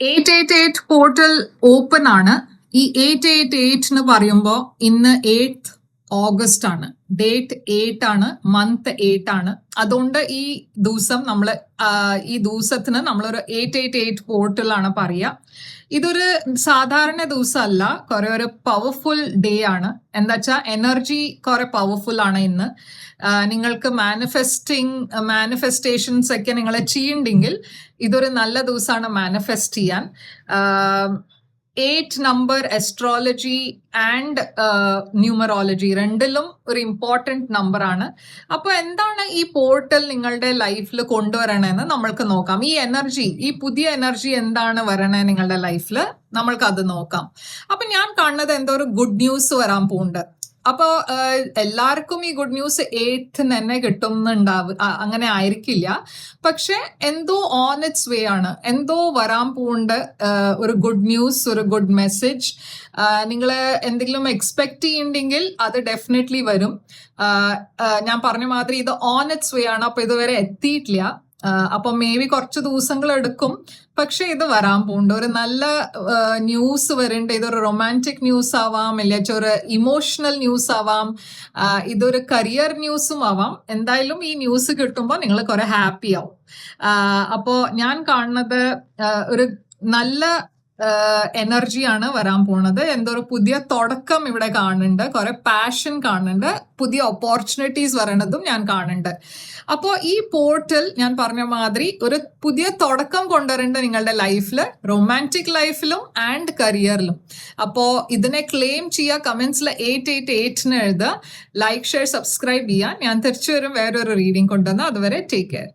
888 portal open ആണ്. ഈ 888 എന്ന് പറയുമ്പോൾ ഇന്ന് 8th ഓഗസ്റ്റ് ആണ്, ഡേറ്റ് 8 ആണ്, മന്ത് 8 ആണ്. അതുകൊണ്ട് ഈ ദിവസം ഈ ദിവസത്തിന് നമ്മളൊരു 888 പോർട്ടൽ ആണ് പറയുക. ഇതൊരു സാധാരണ ദിവസമല്ല, കുറെ ഒരു പവർഫുൾ ഡേ ആണ്. എന്താ വെച്ചാൽ എനർജി കുറെ പവർഫുൾ ആണ് ഇന്ന്. നിങ്ങൾക്ക് മാനിഫെസ്റ്റേഷൻസ് ഒക്കെ നിങ്ങൾ ചെയ്യുന്നുണ്ടെങ്കിൽ ഇതൊരു നല്ല ദിവസമാണ് മാനിഫെസ്റ്റ് ചെയ്യാൻ. 8 നമ്പർ അസ്ട്രോളജി ആൻഡ് ന്യൂമറോളജി രണ്ടിലും ഒരു ഇമ്പോർട്ടൻറ്റ് നമ്പർ ആണ്. അപ്പോൾ എന്താണ് ഈ പോർട്ടൽ നിങ്ങളുടെ ലൈഫിൽ കൊണ്ടുവരണമെന്ന് നമ്മൾക്ക് നോക്കാം. ഈ പുതിയ എനർജി എന്താണ് വരണേ നിങ്ങളുടെ ലൈഫിൽ, നമ്മൾക്ക് അത് നോക്കാം. അപ്പൊ ഞാൻ കാണുന്നത് എന്തോ ഒരു ഗുഡ് ന്യൂസ് വരാൻ പോകുന്നുണ്ട്. അപ്പോൾ എല്ലാവർക്കും ഈ ഗുഡ് ന്യൂസ് 8th തന്നെ അങ്ങനെ ആയിരിക്കില്ല. പക്ഷെ എന്തോ ഓൺ ഇറ്റ്സ് വേ ആണ്, എന്തോ വരാൻ പോകുന്നുണ്ട്. ഒരു ഗുഡ് ന്യൂസ്, ഒരു ഗുഡ് മെസ്സേജ് നിങ്ങൾ എന്തെങ്കിലും എക്സ്പെക്ട് ചെയ്യുന്നുണ്ടെങ്കിൽ അത് ഡെഫിനറ്റ്ലി വരും. ഞാൻ പറഞ്ഞ മാതിരി ഇത് ഓൺ ഇറ്റ്സ് വേ ആണ്, അപ്പൊ ഇതുവരെ എത്തിയിട്ടില്ല. അപ്പൊ മേ ബി കുറച്ച് ദിവസങ്ങൾ എടുക്കും, പക്ഷെ ഇത് വരാൻ പോകുന്നുണ്ട്. ഒരു നല്ല ന്യൂസ് വരുന്നുണ്ട്. ഇതൊരു റൊമാൻറ്റിക് ന്യൂസ് ആവാം, ഇല്ലെങ്കിൽ ഒരു ഇമോഷണൽ ന്യൂസ് ആവാം, ഇതൊരു കരിയർ ന്യൂസും ആവാം. എന്തായാലും ഈ ന്യൂസ് കിട്ടുമ്പോൾ നിങ്ങൾ കുറെ ഹാപ്പി ആവും. അപ്പോ ഞാൻ കാണുന്നത് ഒരു നല്ല എനർജിയാണ് വരാൻ പോണത്. എന്തോ ഒരു പുതിയ തുടക്കം ഇവിടെ കാണുന്നുണ്ട്, കുറെ പാഷൻ കാണുന്നുണ്ട്, പുതിയ ഓപ്പർച്യൂണിറ്റീസ് വരണതും ഞാൻ കാണുന്നുണ്ട്. അപ്പോൾ ഈ പോർട്ടൽ ഞാൻ പറഞ്ഞ മാതിരി ഒരു പുതിയ തുടക്കം കൊണ്ടുവരേണ്ട നിങ്ങളുടെ ലൈഫിൽ, റൊമാൻറ്റിക് ലൈഫിലും ആൻഡ് കരിയറിലും. അപ്പോൾ ഇതിനെ ക്ലെയിം ചെയ്യുക, കമന്റ്സിൽ 888 എഴുതുക, ലൈക്ക് ഷെയർ സബ്സ്ക്രൈബ് ചെയ്യുക. ഞാൻ തിരിച്ചു വരും വേറൊരു റീഡിംഗ് കൊണ്ടുവന്ന്. അതുവരെ ടേക്ക് കെയർ.